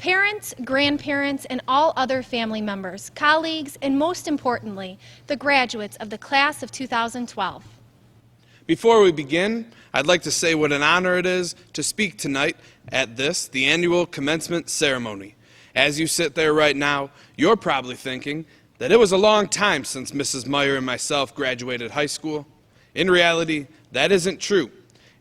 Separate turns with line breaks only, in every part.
parents, grandparents, and all other family members, colleagues, and most importantly, the graduates of the class of 2012.
Before we begin, I'd like to say what an honor it is to speak tonight at the annual commencement ceremony. As you sit there right now, you're probably thinking that it was a long time since Mrs. Meyer and myself graduated high school. In reality, that isn't true.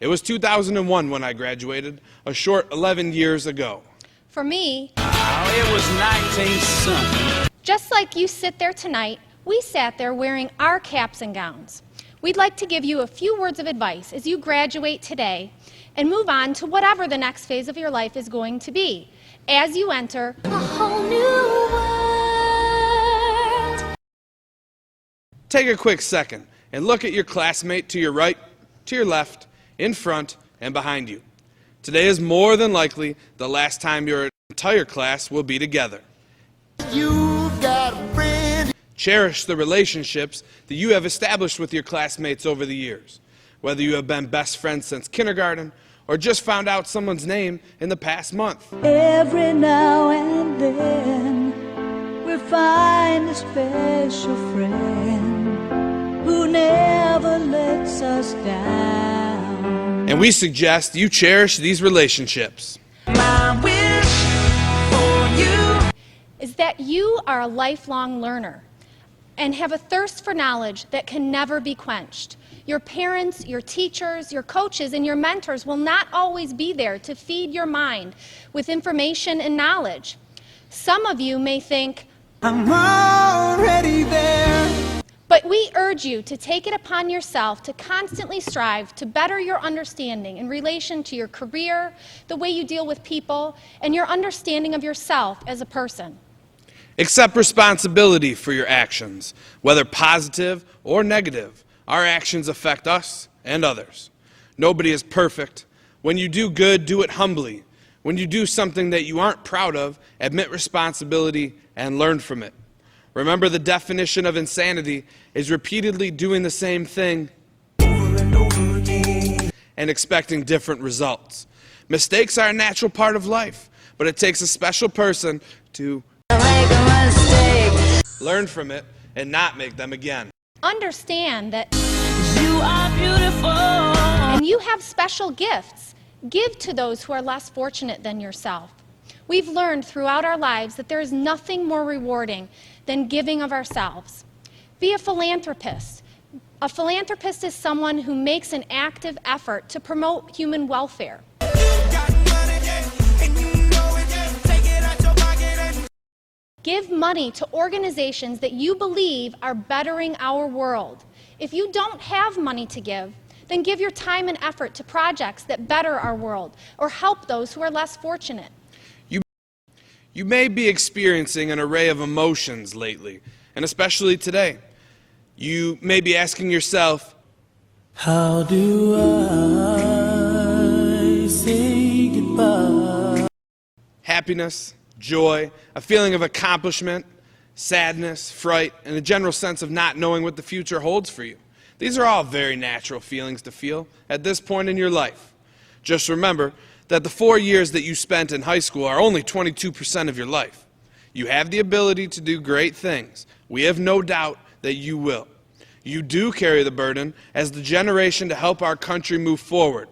It was 2001 when I graduated, a short 11 years ago.
For me,
it was 19-something.
Just like you sit there tonight, we sat there wearing our caps and gowns. We'd like to give you a few words of advice as you graduate today and move on to whatever the next phase of your life is going to be as you enter a whole new world.
Take a quick second and look at your classmate to your right, to your left, in front, and behind you. Today is more than likely the last time your entire class will be together.
You've got a friend.
Cherish the relationships that you have established with your classmates over the years, whether you have been best friends since kindergarten or just found out someone's name in the past month.
Every now and then we'll find a special friend who never lets us down.
And we suggest you cherish these relationships.
My wish for you
Is that you are a lifelong learner and have a thirst for knowledge that can never be quenched. Your parents, your teachers, your coaches, and your mentors will not always be there to feed your mind with information and knowledge. Some of you may think,
I'm already there.
but we urge you to take it upon yourself to constantly strive to better your understanding in relation to your career, the way you deal with people, and your understanding of yourself as a person.
Accept responsibility for your actions, whether positive or negative. Our actions affect us and others. Nobody is perfect. When you do good, do it humbly. When you do something that you aren't proud of, admit responsibility and learn from it. Remember, the definition of insanity is repeatedly doing the same thing
Over and over again.
and expecting different results. Mistakes are a natural part of life, but it takes a special person to
Make a mistake.
learn from it and not make them again.
Understand that
You are beautiful.
and you have special gifts. Give to those who are less fortunate than yourself. We've learned throughout our lives that there is nothing more rewarding than giving of ourselves. Be a philanthropist. A philanthropist is someone who makes an active effort to promote human welfare. Give money to organizations that you believe are bettering our world. If you don't have money to give, then give your time and effort to projects that better our world or help those who are less fortunate.
You may be experiencing an array of emotions lately, and especially today. You may be asking yourself,
How do I say goodbye?
happiness, joy, a feeling of accomplishment, sadness, fright, and a general sense of not knowing what the future holds for you. These are all very natural feelings to feel at this point in your life. Just remember that the 4 years that you spent in high school are only 22% of your life. You have the ability to do great things. We have no doubt that you will. You do carry the burden as the generation to help our country move forward.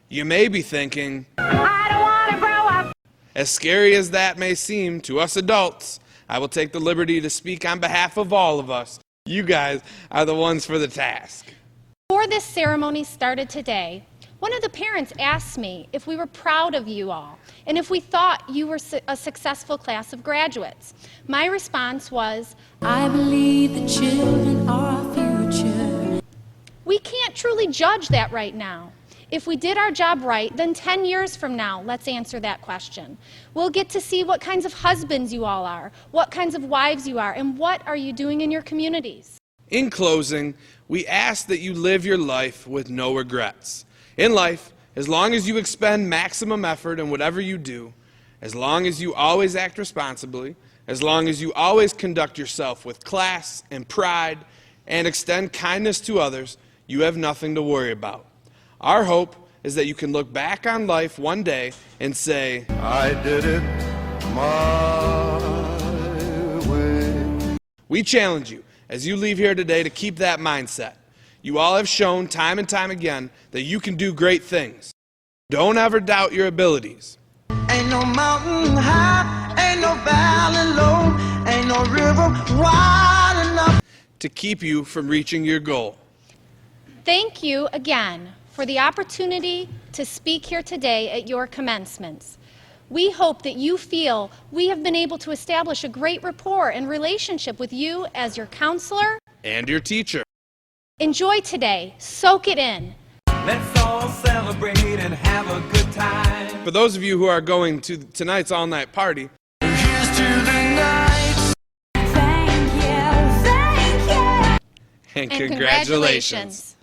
You may be thinking,
I don't want to grow up.
as scary as that may seem to us adults, I will take the liberty to speak on behalf of all of us. You guys are the ones for the task.
Before this ceremony started today, one of the parents asked me if we were proud of you all and if we thought you were a successful class of graduates. My response was,
I believe the children are our future.
we can't truly judge that right now. If we did our job right, then 10 years from now, let's answer that question. We'll get to see what kinds of husbands you all are, what kinds of wives you are, and what are you doing in your communities.
In closing, we ask that you live your life with no regrets. In life, as long as you expend maximum effort in whatever you do, as long as you always act responsibly, as long as you always conduct yourself with class and pride and extend kindness to others, you have nothing to worry about. Our hope is that you can look back on life one day and say,
I did it my way.
We challenge you as you leave here today to keep that mindset. You all have shown time and time again that you can do great things. Don't ever doubt your abilities.
Ain't no mountain high, ain't no valley low, ain't no river wide enough
To keep you from reaching your goal.
Thank you again for the opportunity to speak here today at your commencements. We hope that you feel we have been able to establish a great rapport and relationship with you as your counselor.
And your teacher.
Enjoy today. Soak it in.
Let's all celebrate and have a good time.
For those of you who are going to tonight's all-night party,
Here's to the night.
Thank you, thank you.
and congratulations.